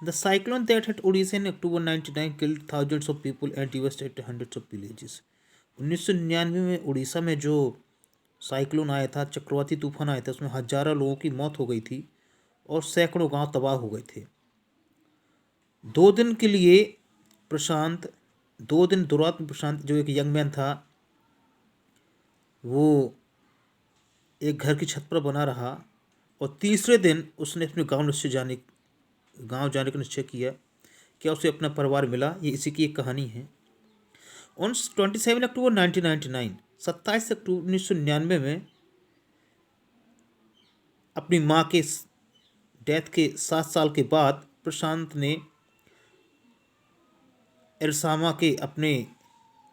The cyclone that hit Odisha in October 99 killed thousands of people and devastated hundreds of villages. 1999 में उड़ीसा में जो cyclone आया था, चक्रवाती तूफान आया था, उसमें हजारों लोगों की मौत हो गई थी और सैकड़ों गांव तबाह हो गए थे। 2 दिन के लिए प्रशांत 2 दिन दुरात में प्रशांत जो एक यंग मैन था, वो एक घर की छत पर बना रहा और तीसरे दिन उसने अपने गांव जाने का निश्चय किया। क्या उसे अपना परिवार मिला? ये इसी की एक कहानी है। ऑन 27 अक्टूबर 1999, 27 अक्टूबर 1999 में अपनी माँ के डेथ के 7 साल के बाद प्रशांत ने एरसामा के अपने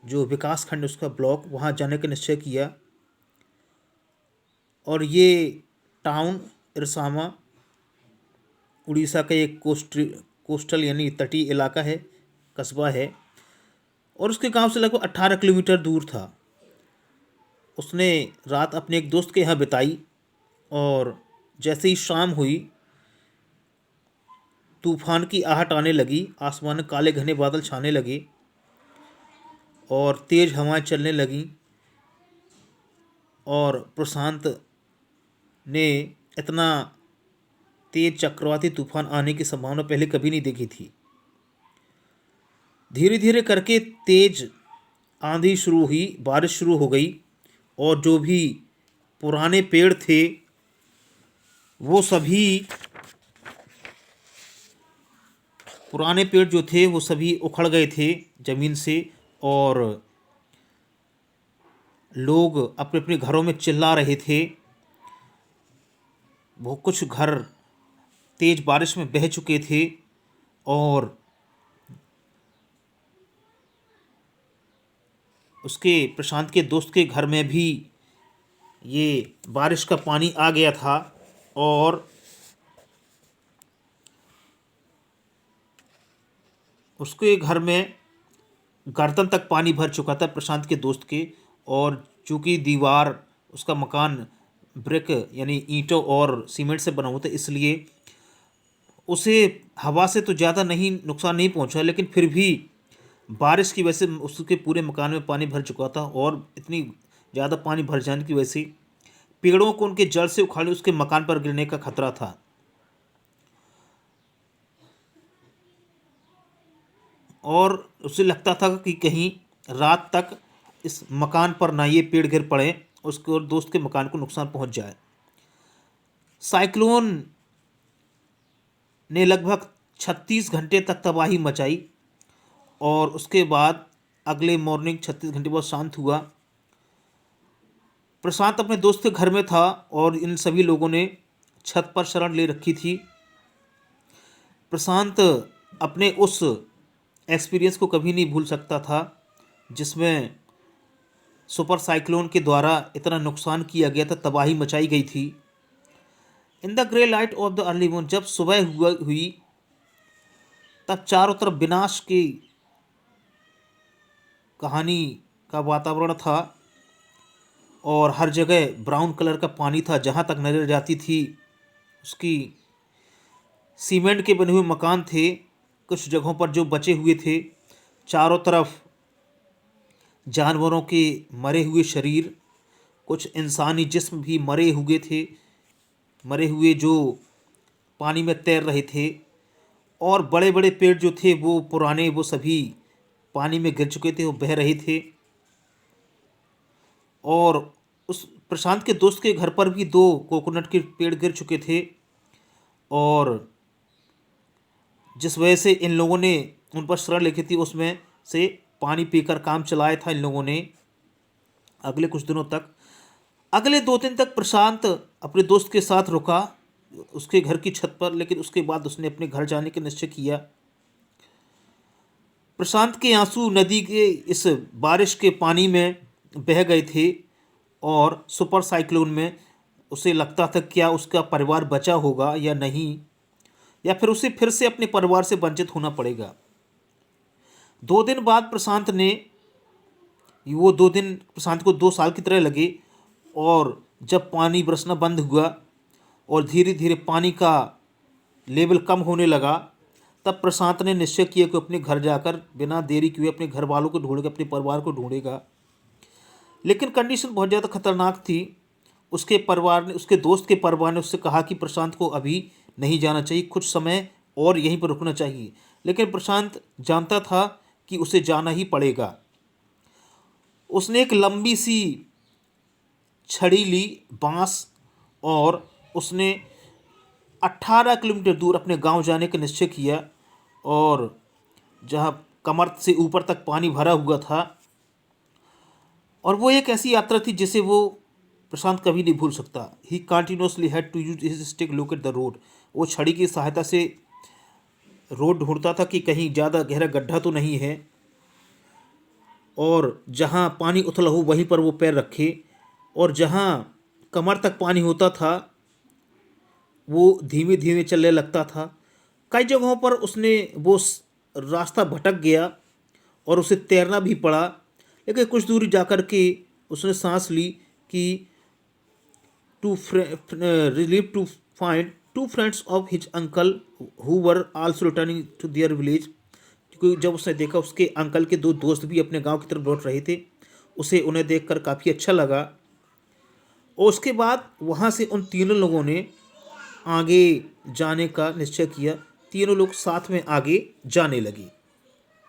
जो विकास खंड उसका ब्लॉक, वहाँ जाने का निश्चय किया। और ये टाउन एरसामा उड़ीसा का एक कोस्टल यानी तटीय इलाका है, कस्बा है, और उसके गांव से लगभग 18 किलोमीटर दूर था। उसने रात अपने एक दोस्त के यहाँ बिताई और जैसे ही शाम हुई, तूफान की आहट आने लगी, आसमान में काले घने बादल छाने लगे और तेज़ हवाएं चलने लगीं। और प्रशांत ने इतना तेज चक्रवाती तूफान आने की संभावना पहले कभी नहीं देखी थी। धीरे धीरे करके तेज आंधी शुरू हुई, बारिश शुरू हो गई और जो भी पुराने पेड़ थे वो सभी पुराने पेड़ जो थे वो सभी उखड़ गए थे ज़मीन से और लोग अपने अपने घरों में चिल्ला रहे थे। वो कुछ घर तेज बारिश में बह चुके थे और उसके प्रशांत के दोस्त के घर में भी ये बारिश का पानी आ गया था और उसके घर में गर्दन तक पानी भर चुका था प्रशांत के दोस्त के। और चूंकि दीवार, उसका मकान ब्रिक यानी ईंटों और सीमेंट से बना हुआ था, इसलिए उसे हवा से तो ज़्यादा नहीं नुकसान नहीं पहुंचा, लेकिन फिर भी बारिश की वजह से उसके पूरे मकान में पानी भर चुका था और इतनी ज़्यादा पानी भर जाने की वजह से पेड़ों को उनके जड़ से उखाड़ उसके मकान पर गिरने का खतरा था। और उसे लगता था कि कहीं रात तक इस मकान पर ना ये पेड़ गिर पड़े, उसके और दोस्त के मकान को नुकसान पहुंच जाए। साइक्लोन ने लगभग 36 घंटे तक तबाही मचाई और उसके बाद अगले मॉर्निंग 36 घंटे बाद शांत हुआ। प्रशांत अपने दोस्त के घर में था और इन सभी लोगों ने छत पर शरण ले रखी थी। प्रशांत अपने उस एक्सपीरियंस को कभी नहीं भूल सकता था जिसमें सुपर साइक्लोन के द्वारा इतना नुकसान किया गया था, तबाही मचाई गई थी। In the grey light of the early morning, जब सुबह हुई तब चारों तरफ विनाश की कहानी का वातावरण था और हर जगह ब्राउन कलर का पानी था। जहाँ तक नजर जाती थी उसकी सीमेंट के बने हुए मकान थे, कुछ जगहों पर जो बचे हुए थे। चारों तरफ जानवरों के मरे हुए शरीर, कुछ इंसानी जिस्म भी मरे हुए थे, मरे हुए जो पानी में तैर रहे थे। और बड़े बड़े पेड़ जो थे वो पुराने, वो सभी पानी में गिर चुके थे, वो बह रहे थे। और उस प्रशांत के दोस्त के घर पर भी 2 कोकोनट के पेड़ गिर चुके थे और जिस वजह से इन लोगों ने उन पर शरण लिखी थी, उसमें से पानी पीकर काम चलाया था इन लोगों ने अगले कुछ दिनों तक। अगले 2 दिन तक प्रशांत अपने दोस्त के साथ रुका उसके घर की छत पर, लेकिन उसके बाद उसने अपने घर जाने का निश्चय किया। प्रशांत के आंसू नदी के इस बारिश के पानी में बह गए थे और सुपर साइक्लोन में उसे लगता था क्या उसका परिवार बचा होगा या नहीं, या फिर उसे फिर से अपने परिवार से वंचित होना पड़ेगा। 2 दिन बाद प्रशांत ने वो 2 दिन प्रशांत को 2 साल की तरह लगे और जब पानी बरसना बंद हुआ और धीरे धीरे पानी का लेवल कम होने लगा, तब प्रशांत ने निश्चय किया कि अपने घर जाकर बिना देरी किए अपने घर वालों को ढूंढेगा, अपने परिवार को ढूंढेगा। लेकिन कंडीशन बहुत ज़्यादा खतरनाक थी। उसके परिवार ने, उसके दोस्त के परिवार ने उससे कहा कि प्रशांत को अभी नहीं जाना चाहिए, कुछ समय और यहीं पर रुकना चाहिए। लेकिन प्रशांत जानता था कि उसे जाना ही पड़ेगा। उसने एक लंबी सी छड़ी ली, बांस, और उसने 18 किलोमीटर दूर अपने गांव जाने का निश्चय किया। और जहां कमर से ऊपर तक पानी भरा हुआ था, और वो एक ऐसी यात्रा थी जिसे वो प्रशांत कभी नहीं भूल सकता। He continuously had to use his stick look at the road. वो छड़ी की सहायता से रोड ढूंढता था कि कहीं ज़्यादा गहरा गड्ढा तो नहीं है, और जहाँ पानी उथला हो वहीं पर वो पैर रखे। और जहाँ कमर तक पानी होता था वो धीमे धीमे चलने लगता था। कई जगहों पर उसने वो रास्ता भटक गया और उसे तैरना भी पड़ा। लेकिन कुछ दूरी जाकर के उसने सांस ली कि to relieve to find two friends of his uncle who were also returning to their village. क्योंकि जब उसने देखा उसके अंकल के दो दोस्त भी अपने गांव की तरफ लौट रहे थे, उसे उन्हें देखकर काफ़ी अच्छा लगा। और उसके बाद वहाँ से उन तीनों लोगों ने आगे जाने का निश्चय किया। तीनों लोग साथ में आगे जाने लगे।